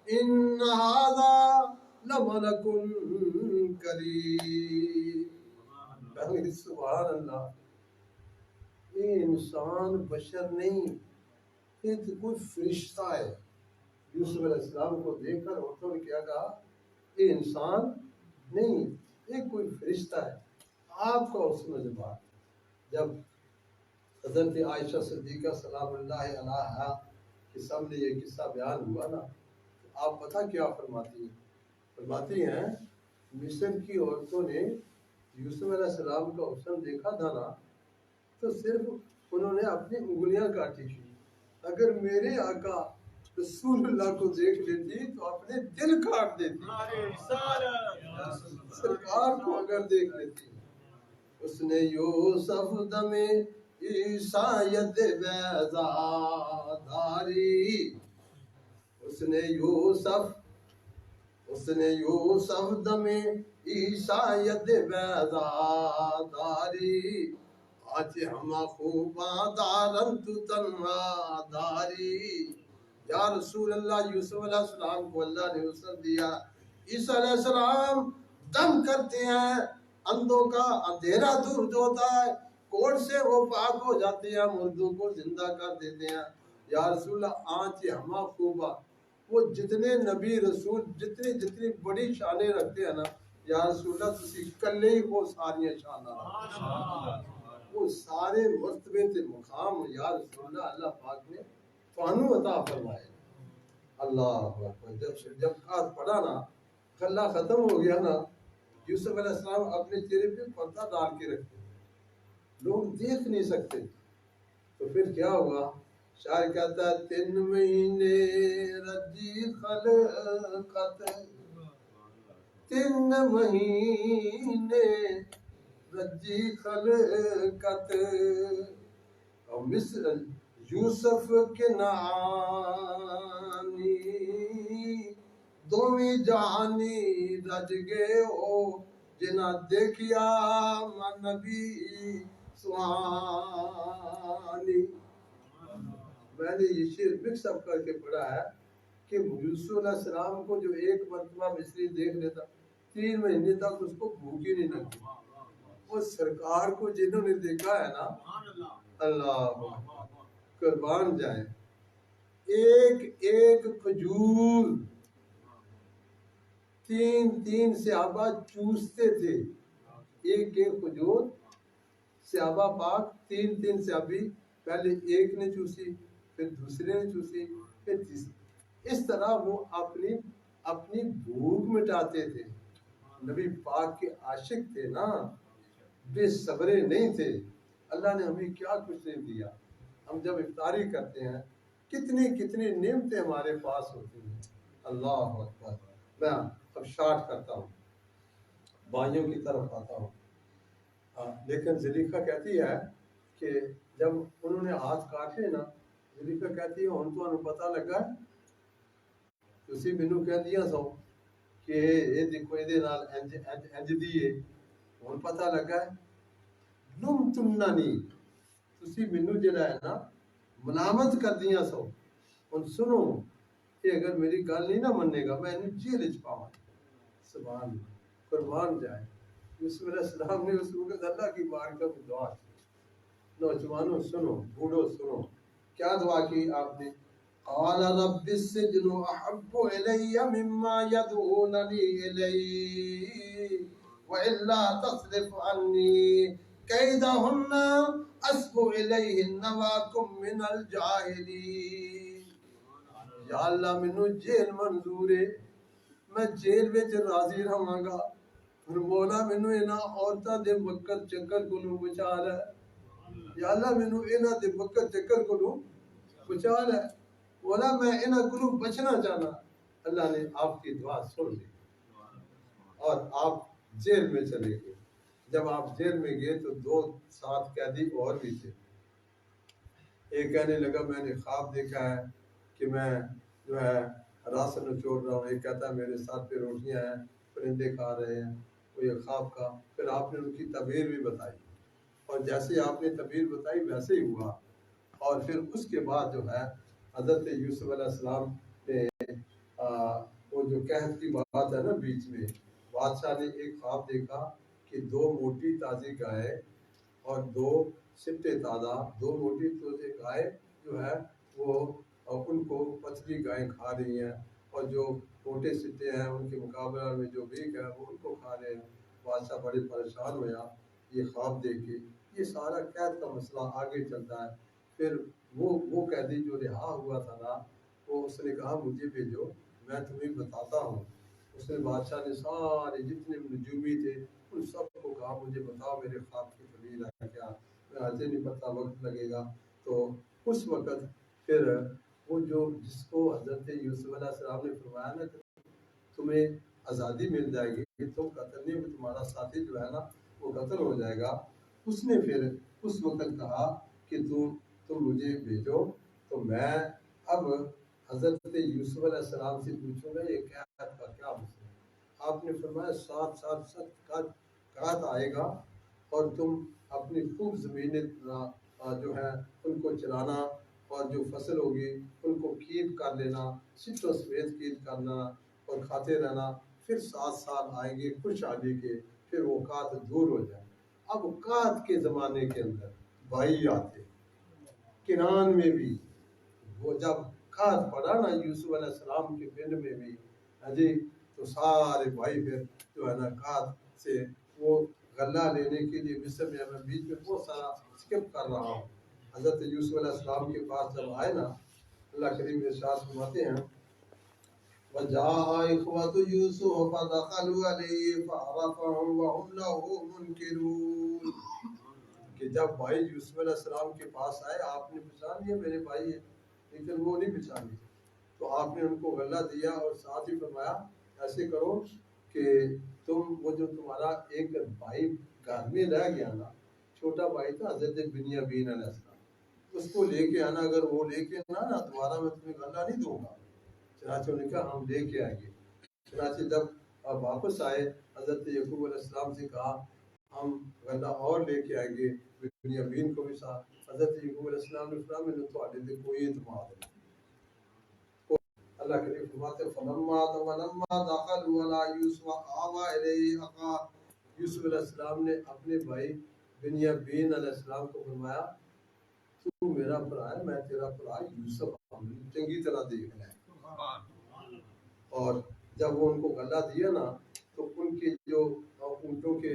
إِنَّ هَذَا لَمَلَكٌ كَرِيمٌ، سبحان اللہ، یہ انسان بشر نہیں، یہ تو کوئی فرشتہ ہے۔ یوسف علیہ السلام کو دیکھ کر عورتوں نے کیا کہا، یہ انسان نہیں، یہ کوئی فرشتہ ہے۔ آپ کا حسن و جمال، جب حضرت عائشہ صدیقہ سلام اللہ علیہا کے سامنے یہ قصہ بیان ہوا نا، تو آپ پتہ کیا فرماتی ہیں؟ فرماتی ہیں مصر کی عورتوں نے یوسف علیہ السلام کا حسن دیکھا تھا نا، تو صرف انہوں نے اپنی انگلیاں کاٹی تھی، اگر میرے آقا رسول اللہ کو دیکھ لیتی تو اپنے دل کاٹ دیتی، سرکار کو اگر دیکھ لیتی۔ اس نے یوسف دم عیسائیت بیضا دھاری، اس نے یوسف دم عیسائیت بیضا داری، آج ہم خوباں دارن تو تنہا داری۔ یا رسول اللہ، یوسف علیہ السلام کو اللہ نے وصل دیا، عیسیٰ علیہ السلام دم کرتے ہیں، اندھوں کا اندھیرا دور ہوتا ہے، کوڑ سے وہ پاک ہو جاتے ہیں، مردوں کو زندہ کر دیتے ہیں۔ یا رسول اللہ، آج ہما خوبا، وہ جتنے نبی رسول جتنی بڑی شانیں رکھتے ہیں نا، یا رسول اللہ تسی کلے ہی وہ ساری شانہ وہ سارے مرتبے تے مقام، یا رسول اللہ اللہ پاک نے فانو عطا فرمائے۔ اللہ اکبر، جب خاص پڑھا نا، غلہ ختم ہو گیا نا، یوسف علیہ السلام اپنے چہرے پہ پردہ ڈال کے رکھتے، لوگ دیکھ نہیں سکتے، تو پھر کیا ہوا؟ شاعر کہتا ہے 3 مہینے رجی خلقت، 3 مہینے رجی خلقت، اور مصر یوسف کے نعانی، دوویں جہانی رج گئے ہو، جنہ دیکھیا من نبی سوانی۔ میں نے یہ شعر مکس اپ کر کے پڑھا ہے کہ یوسف علیہ السلام کو جو ایک مرتبہ مصری دیکھ لیتا، 3 مہینے تک اس کو بھوک ہی نہیں لگتی۔ وہ سرکار کو جنہوں نے دیکھا ہے نا، اللہ قربان جائے، ایک کھجور 3 صحابہ چوستے تھے، ایک کھجور صحابہ پاک 3 صحابی، پہلے ایک نے چوسی، پھر دوسرے نے چوسی، پھر تیسرے، اس طرح وہ اپنی بھوک مٹاتے تھے۔ نبی پاک کے عاشق تھے نا، بے صبرے نہیں تھے۔ اللہ نے ہمیں کیا کچھ نہیں دیا، ہم جب افطاری کرتے ہیں کتنی نعمتیں ہمارے پاس ہوتی ہیں۔ اللہ اکبر۔ میں اب شارٹ کرتا ہوں، بھائیوں کی طرف آتا ہوں۔ لیکن زلیخا کہتی ہے کہ جب انہوں نے ہاتھ کاٹے نا، زلیخا کہتی ہے ہن تو پتہ لگا تسی مینوں کہندیاں سو کہ یہ دیکھو یہ نال انج دی ہے، ہن پتہ لگا لم تمنانی، تسی مینوں جڑا ہے نا ملامت کر دیاں سو، ہن سنو کہ اگر میری گل نہیں نہ منے گا میں انہوں جیل وچ پاواں۔ سبحان اللہ، قربان جائے۔ یوسف علیہ السلام نے اس وقت اللہ کی بارگاہ میں دعا کی۔ نوجوانوں سنو، بوڑھو سنو، کیا دعا کی آپ نے؟ قال رب السجن احب الی مما يدعونني الیہ والا تصرف عني کیدہن اصب الیہن واکن من الجاہلین۔ یا اللہ مینوں جیل منظور ہے، میں جیل وچ راضی رہاں گا، اور مولا مینوں انہاں عورتاں دے مکر چکر کولوں بچا لے۔ یا اللہ مینوں انہاں دے مکر چکر کولوں بچا لے، مولا میں انہاں کولوں بچنا چاہنا۔ اللہ نے آپ کی دعا سن لی اور آپ جیل میں چلے گئے۔ جب آپ جیل میں گئے تو 2 ساتھ قیدی اور بھی تھے۔ ایک کہنے لگا میں نے خواب دیکھا ہے کہ میں جو ہے راسن نچوڑ رہا ہوں، ایک کہتا ہے میرے ساتھ پہ روٹیاں ہیں، پرندے کھا رہے ہیں، وہ یہ خواب کا۔ پھر آپ نے ان کی تعبیر بھی بتائی، اور جیسے آپ نے تعبیر بتائی ویسے ہی ہوا۔ اور پھر اس کے بعد جو ہے حضرت یوسف علیہ السلام نے وہ جو قحط کی بات ہے نا بیچ میں، بادشاہ نے ایک خواب دیکھا کہ 2 موٹی تازی گائے اور 2 سٹے تازہ، 2 موٹی تازی گائے جو ہے وہ ان کو پتلی گائیں کھا رہی ہیں، اور جو موٹے سٹے ہیں ان کے مقابلہ میں جو ویک ہے وہ ان کو کھا رہے ہیں۔ بادشاہ بڑے پریشان ہوا یہ خواب دیکھ کے۔ یہ سارا قید کا مسئلہ آگے چلتا ہے۔ پھر وہ قیدی جو رہا ہوا تھا نا، وہ اس نے کہا مجھے بھیجو میں تمہیں بتاتا ہوں۔ اس نے بادشاہ نے سارے جتنے نجومی تھے ان سب کو کہا مجھے بتاؤ میرے خواب کی تعبیر ہے کیا، میں آج نہیں پتا وقت لگے گا۔ تو اس وقت پھر وہ جو جس کو حضرت یوسف علیہ السلام نے فرمایا نا کہ تمہیں آزادی مل جائے گی کہ تم قتل نہیں ہوئے، تمہارا ساتھی جو ہے نا وہ قتل ہو جائے گا، اس نے پھر اس وقت کہا کہ تم مجھے بھیجو تو میں اب حضرت یوسف علیہ السلام سے پوچھوں گا یہ قحط کا کیا مسئلہ ہے۔ آپ نے فرمایا 7 سال سخت قحط آئے گا اور تم اپنی خوب زمینیں جو ہے ان کو چلانا اور جو فصل ہوگی ان کو کھیت کر لینا، سفید و سفید کھیت کرنا اور کھاتے رہنا، پھر 7 سال آئیں گے خوشحالی کے، پھر وہ قحط دور ہو جائے۔ اب قحط کے زمانے کے اندر بھائی آتے، کنان میں بھی وہ جب قحط پڑا نا یوسف علیہ السلام کے پنڈ میں بھی، ہاں جی، تو سارے بھائی پھر جو ہے نا قحط سے وہ غلہ لینے کے لیے مصر میں بیچ میں بہت سارا اسکپ کر رہا ہوں، حضرت یوسف علیہ السلام کے پاس جب آئے نا، اللہ کریم ارشاد فرماتے ہیں وَجَاءَ إِخْوَةُ يُوسُفَ فَدَخَلُوا عَلَيْهِ فَعَرَفَهُمْ وَهُمْ لَهُ مُنْكِرُونَ کہ جب بھائی یوسف علیہ السلام کے پاس آئے آپ نے پہچان لیا میرے بھائی ہیں، لیکن وہ نہیں پہچانی، تو آپ نے ان کو غلہ دیا اور ساتھ ہی فرمایا ایسے کرو کہ تم وہ جو تمہارا ایک بھائی گھر میں رہ گیا نا، چھوٹا بھائی تھا حضرت بنیامین علیہ السلام، اس کو لے کے آنا، اگر وہ لے کے آنا نا دوبارہ میں تمہیں غلہ نہیں دوں گا۔ چنانچہ انہوں نے کہا ہم لے کے آئیں گے۔ چنانچہ جب واپس آئے حضرت یعقوب علیہ السلام سے کہا ہم غلہ اور لے کے آئیں گے بنیامین کو بھی ساتھ۔ حضرت یعقوب علیہ السلام نے فرمایا میں نے تو آنے دے کوئی اعتماد نہیں۔ اللہ کریم فرماتے ہیں فَلَمَّا دَخَلُوا عَلَىٰ يُوسُفَ آوَىٰ إِلَيْهِ أَخَاهُ، یوسف علیہ السلام نے اپنے بھائی بنیامین علیہ السلام کو فرمایا تو میرا بھرا ہے، میں تیرا بھرا یوسف ہم نے چنگی طرح دیکھنا ہے۔ اور جب وہ ان کو غلہ دیا نا تو ان کے جو اونٹوں کے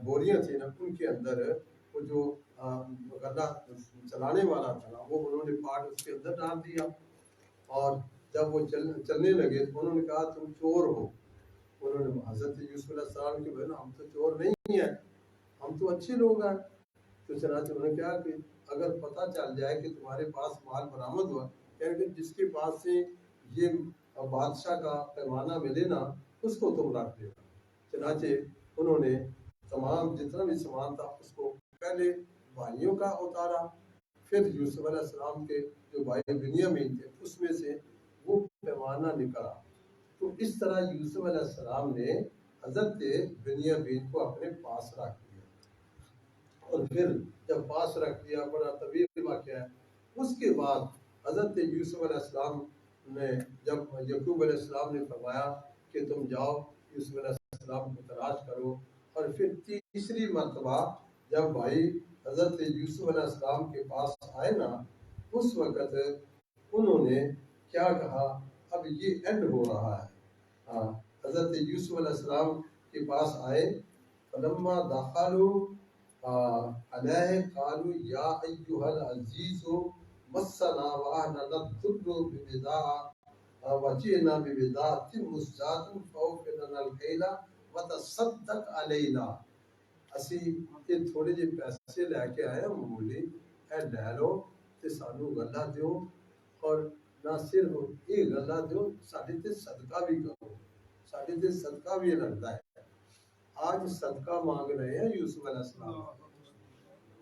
بوریاں تھیں نا ان کے اندر وہ جو غلہ چلانے والا تھا نا وہ انہوں نے پاٹ اس کے اندر ڈال دیا، اور جب وہ چلنے لگے تو انہوں نے کہا تم چور ہو۔ انہوں نے حضرت یوسف علیہ السلام کے بہن ہم تو چور نہیں ہیں، ہم تو اچھے لوگ ہیں۔ تو چنانچہ انہوں نے کہا کہ اگر پتہ چل جائے کہ تمہارے پاس مال برآمد ہوا، کہ جس کے پاس سے یہ بادشاہ کا پیمانہ ملے نا اس کو تم رکھ لینا۔ چنانچہ انہوں نے تمام جتنا بھی سامان تھا اس کو پہلے بھائیوں کا اتارا، پھر یوسف علیہ السلام کے جو بھائی بنیامین تھے اس میں سے وہ پیمانہ نکلا۔ تو اس طرح یوسف علیہ السلام نے حضرت بنیامین کو اپنے پاس رکھ دیا، اور پھر جب پاس رکھ دیا بڑا طویل واقعہ ہے۔ اس کے بعد حضرت یوسف علیہ السلام نے جب یعقوب علیہ السلام نے فرمایا کہ تم جاؤ یوسف علیہ السلام کو تلاش کرو، اور پھر تیسری مرتبہ جب بھائی حضرت یوسف علیہ السلام کے پاس آئے نا اس وقت انہوں نے کیا کہا اب یہ اینڈ ہو رہا ہے۔ ہاں، حضرت یوسف علیہ السلام کے پاس آئے فلما دخلوا علیہ قالوا یا ایھا العزیز مسنا واهلنا الضر ببضاعة وجئنا ببضاعة مزجاة فأوف لنا الكيل وتصدق علينا، اسی یہ تھوڑے جے پیسے لے کے آئے معمولی، اے لے لو تے سانو غلہ دیو، اور نہ صرف یہ غلہ دیو ساڈے تے صدقہ بھی کرو، ساڈے تے صدقہ بھی لگتا ہے۔ آج صدقہ مانگ رہے ہیں یوسف علیہ السلام،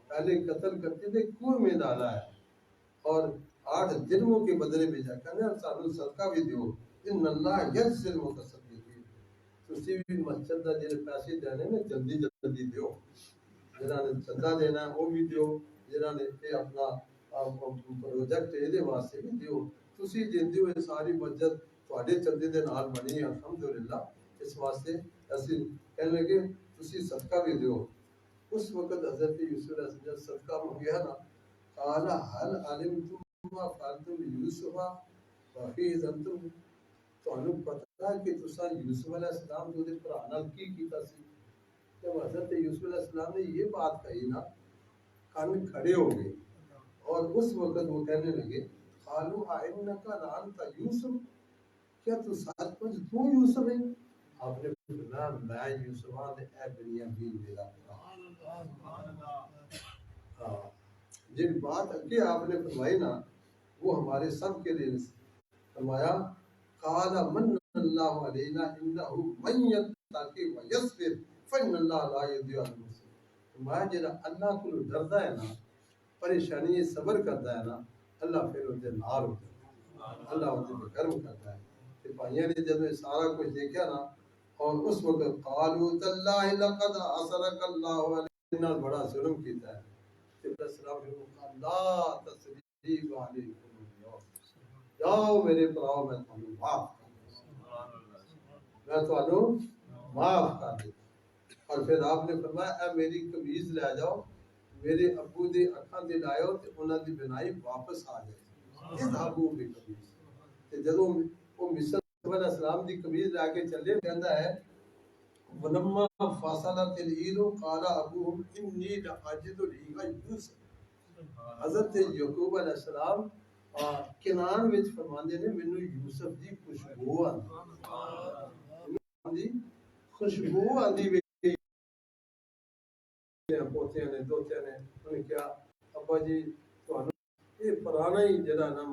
پہلے قتل کرتے تھے کنویں میں ڈالا ہے، اور 8 درہموں کے بدلے میں جا کر سانو صدقہ بھی دیو، ان اللہ یجزی المتصدقین۔ تسی بھی مسجد دا جڑے پیسے دینے نے جلدی جلدی دیو، جنہاں نے چندہ دینا ہے وہ بھی دیو، جنہاں نے اپنا پروجیکٹ یہ واسطے بھی دیو، تسی دیندے ہوئے ساری مسجد تواڈے چندے دے نال بنی ہے الحمدللہ، اس واسطے اسی کہنے لگے تسی صدقہ بھی دیو۔ اس وقت حضرت یوسف علیہ السلام جب صدقہ مانگیا نا قال هل علمتم ما فعلتم بيوسف واخيه اذ انتم، تانوں پتہ ہے کہ تساں یوسف علیہ السلام جو دے بھرا نال کی کیتا سی۔ جب حضرت یوسف علیہ السلام نے یہ بات کہی نا کان کھڑے ہو گئے، اور اس وقت وہ کہنے لگے قالوا انک لانت یوسف، کیا تو سچ مچ تو یوسف ہے؟ آپ نے فرمایا میں یوسف ہاں تے اے بنیامین میرا بھرا۔ ہاں جن بات اگے آپ نے فرمائی نا وہ ہمارے سب کے لیے فرمایا قال من اللہ علینا انہ من یتقی ویصبر فإن اللہ لا یضیع اجر المحسنین۔ فرمایا جڑا اللہ کو ڈردا ہے نا، پریشانی صبر کرتا ہے نا، اللہ پھر اس دے نال ہوتا ہے، اللہ اس پہ کرم کرتا ہے۔ کہ بھائیوں نے جب یہ سارا کچھ دیکھا نا، اور اس وقت قالوا تاللہ لقد اثرک اللہ علینا، بڑا ظلم کیتا ہے۔ کہ السلام علیکم لا تسریب علیکم اليوم، جاؤ میرے پراؤ میں تمہیں معاف کر دوں، میں تمہیں معاف کر دوں۔ اور پھر آپ نے فرمایا اے میری قمیض لے جاؤ، میرے ابو دے اکھاں دے لائیو تے انہاں دی بنائی واپس آ جائے، اذهبوا بقمیض۔ تے جدوں وہ مصر علیہ السلام دی قمیض لے کے چلے، کہندا ہے ولما فاصلت العید قال ابوهم انی لاجد ريح یوسف۔ حضرت یعقوب علیہ السلام کنان وچ فرماندے نے مینوں یوسف دی خوشبو آندی، خوشبو آندی وی پوتیاں نے دوتیاں نے انہیں کہا ابا جی تانوں یہ پرانا ہی جڑا نام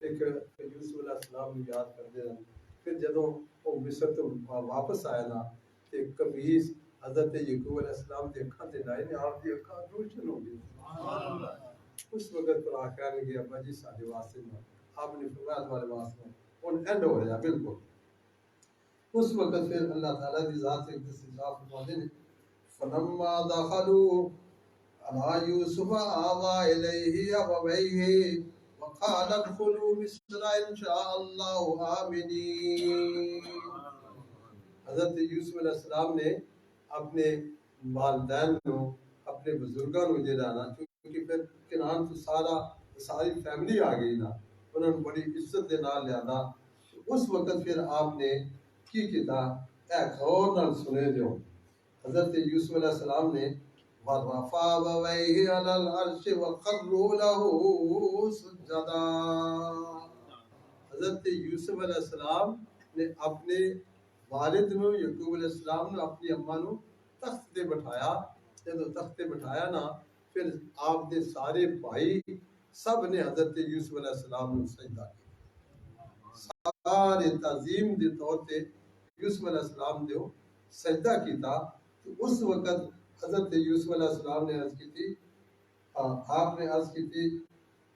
ایک یوسف علیہ السلام نوں یاد کردے ہیں۔ پھر جدوں وہ مصر تو واپس آیا نا تے قمیص حضرت یعقوب علیہ السلام دے اکھاں تے لائے نے، آپ دی اکھاں روشن ہو گئی۔ اس وقت پر آخر نے ابا جی سارے واسطے میں آپ نے فرمایا تمہارے واسطے ان اینڈ ہو رہا بالکل۔ اس وقت پھر اللہ تعالیٰ کی ذات سے استثناء فرماتے ہیں فلما دخلوا على يوسف آوى إليه أبويه وقال ادخلوا مصر إن شاء الله آمنين۔ حضرت یوسف علیہ السلام نے اپنے والدین کو، اپنے بزرگوں کو جلانا، کیونکہ پھر کنان تو ساری فیملی آ گئی نا، انہوں نے بڑی عزت دے نال لیا۔ اس وقت پھر آپ نے کی کیتا، اے غور نال سنے جو حضرت یوسف علیہ السلام نے ورفع ابویہ علی العرش وخروا له سجدا۔ حضرت یوسف علیہ السلام نے اپنے والد نو، یعقوب علیہ السلام نے اپنی اماں نو تخت تے بٹھایا۔ جب تخت تے بٹھایا نا، پھر آپ دے سارے بھائی سب نے حضرت یوسف علیہ السلام نو سجدہ کیا، سارے تعظیم دے طور تے یوسف علیہ السلام دیو سجدہ کیتا۔ تو اس وقت حضرت یوسف علیہ السلام نے عرض کی تھی، آپ نے عرض کی تھی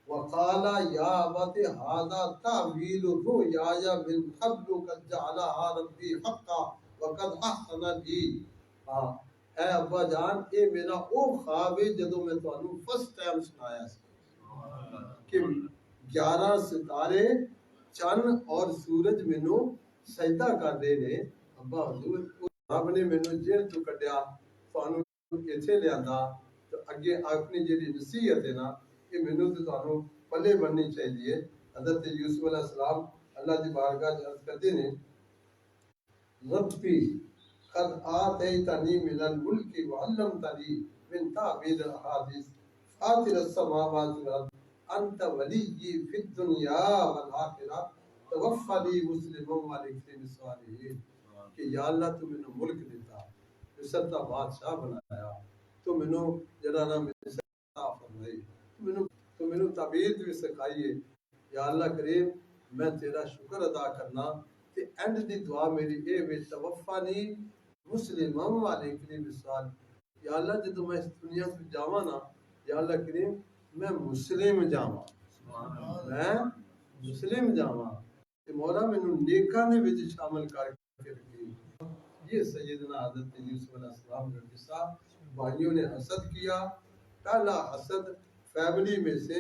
وقال یا ابت ھذا تعویل الرؤیا من قبل قد جعلها ربی حقا وقد احسن بی۔ اے ابا جان، اے میرا او خواب ہے جدوں میں تانوں فرسٹ ٹائم سنایا سی کہ 11 ستارے چند اور سورج مینوں سجدہ کر دے نے۔ ابا حضور رب نے مینوں جیل تو کڈیا، تانوں ایتھے لیاندا، تو اگے اپنی جڑی نصیحت ہے نا، کہ مینوں تے تانوں پلے بننی چاہیے۔ حضرت یوسف علیہ السلام اللہ دی بارگاہ وچ عرض کرتے ہیں ربی قد آتیتنی من الملک وعلمتنی من تعبیر الاحادیث فاطر السماوات والارض انت ولی فی الدنیا والآخرہ توفنی مسلما والحقنی بالصالحین۔ کہ یا اللہ تو مینوں ملک دیتا، مصر دا بادشاہ بنایا، تو مینوں جڑا نا مصر عطا فرمائی، تو مینوں تعبیر بھی سکھائیے۔ یا اللہ کریم میں تیرا شکر ادا کرنا، تے اینڈ دی دعا میری اے وے توفانی مسلما والحقنی بالصالحین۔ یا اللہ جدوں میں اس دنیا سے جاواں نا، یا اللہ کریم میں مسلم جاواں، میں مسلم جاواں، تے مولا مینوں نیکاں دے وچ شامل کر کے رکھی۔ یہ سیدنا حضرت یوسف علیہ السلام کا قصہ۔ بھائیوں نے حسد کیا، پہلا حسد فیملی میں سے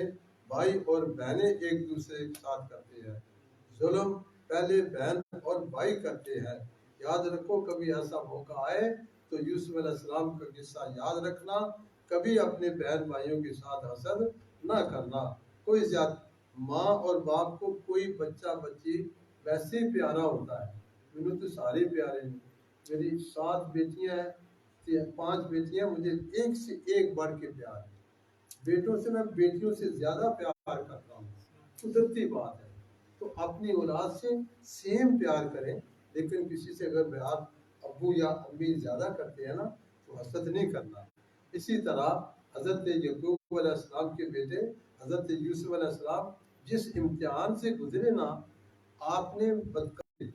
بھائی اور بہنیں ایک دوسرے کے ساتھ کرتے ہیں، ظلم پہلے بہن اور بھائی کرتے ہیں۔ یاد رکھو کبھی ایسا موقع آئے تو یوسف علیہ السلام کا قصہ یاد رکھنا، کبھی اپنے بہن بھائیوں کے ساتھ حسد نہ کرنا۔ کوئی زیادہ ماں اور باپ کو کوئی بچہ بچی ویسے ہی پیارا ہوتا ہے، مجھے تو سارے پیارے ہیں، میری 7 بیٹیاں ہیں، 5 بیٹیاں، مجھے ایک سے ایک بڑھ کے پیار ہے۔ بیٹوں سے میں بیٹیوں سے زیادہ پیار کرتا ہوں، قدرتی بات ہے۔ تو اپنی اولاد سے سیم پیار کریں، لیکن کسی سے اگر پیار ابو یا امی زیادہ کرتے ہیں نا تو حسد نہیں کرنا۔ اسی طرح حضرت یعقوب علیہ السلام کے بیٹے حضرت یوسف علیہ السلام جس امتحان سے گزرے نا، آپ نے بدکاری،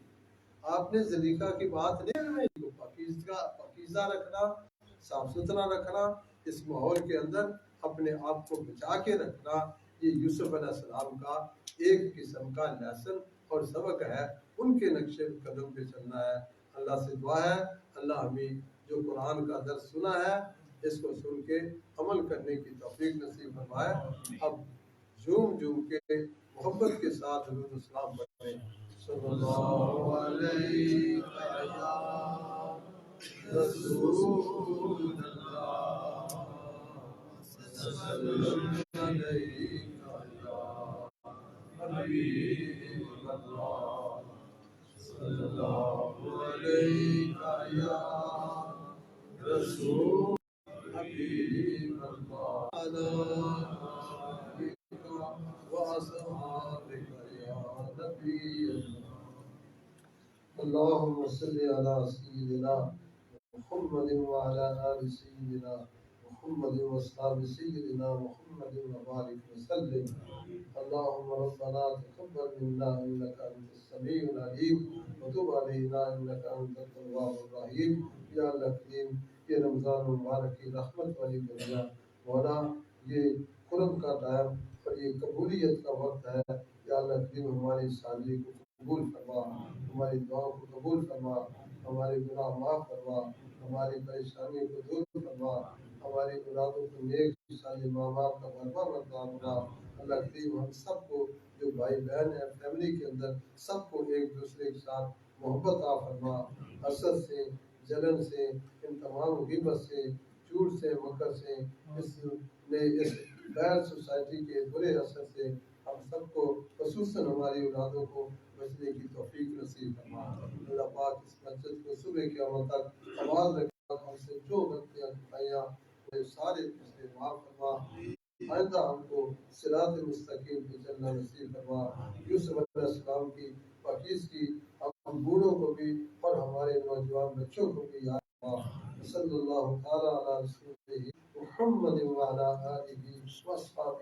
آپ نے زلیخا کی بات نہیں، پاکیزہ رکھنا، صاف ستھرا رکھنا، اس ماحول کے اندر اپنے آپ کو بچا کے رکھنا، یہ یوسف علیہ السلام کا ایک قسم کا لیسن اور سبق ہے، ان کے نقش قدم پہ چلنا ہے۔ اللہ سے دعا ہے اللہ ہمیں جو قرآن کا درس سنا ہے اس کو سن کے عمل کرنے کی توفیق نصیب فرمائے۔ اب جھوم جھوم کے محبت کے ساتھ درود السلام پڑھیں۔ صلی اللہ علیہ رسول اللہ، وسلم علیک یا حبیب اللہ، صلی اللہ علیک یا رسول حبیب اللہ، علی وأصحابك يا نبي الله۔ اللهم صل على سيدنا محمد وعلى آل سيدنا محمد وأصحاب سيدنا محمد وبارك وسلم۔ اللهم ربنا تقبل منا إنك أنت السميع العليم وتب علينا إنك أنت التواب الرحيم۔ یا اللہ کریم، یہ رمضان المبارک کی رحمت والی دنیا، مولا یہ قرب کا ٹائم اور یہ قبولیت کا وقت ہے، یا اللہ کریم ہماری سالی کو قبول فرما، ہماری دعاؤں کو قبول فرما، ہمارے گناہ معاف فرما، ہماری پریشانیوں کو دور فرما، ہماری اولادوں کو نیک صالح ماں باپ کا غلبہ بردار فرما۔ اللہ کریم ہم سب کو جو بھائی بہن ہیں فیملی کے اندر سب کو ایک دوسرے کے ساتھ محبت عطا فرما، حسد سے، جلن سے، ان تمام غیبت سے، جھوٹ سے، مکر سے، اس غیر سوسائٹی کے برے اثر سے ہم سب کو خصوصاً ہماری اولادوں کو بچنے کی توفیق نصیب فرما۔ اللہ پاک اس مسجد کو صبح قیامت تک آواز رکھا، ہم سے جو غلطیاں کھائیاں وہ سارے مسئلے معاف فرما، آئندہ ہم کو صراط مستقیم پہ چلنا نصیب فرما۔ یوسف علیہ السلام کی پاکیزگی ہم بوڑھوں کو بھی اور ہمارے نوجوان بچوں کو بھی یاد فرما۔ صلی اللہ تعالی علی رسول محمد وعلی آلہ وصحبہ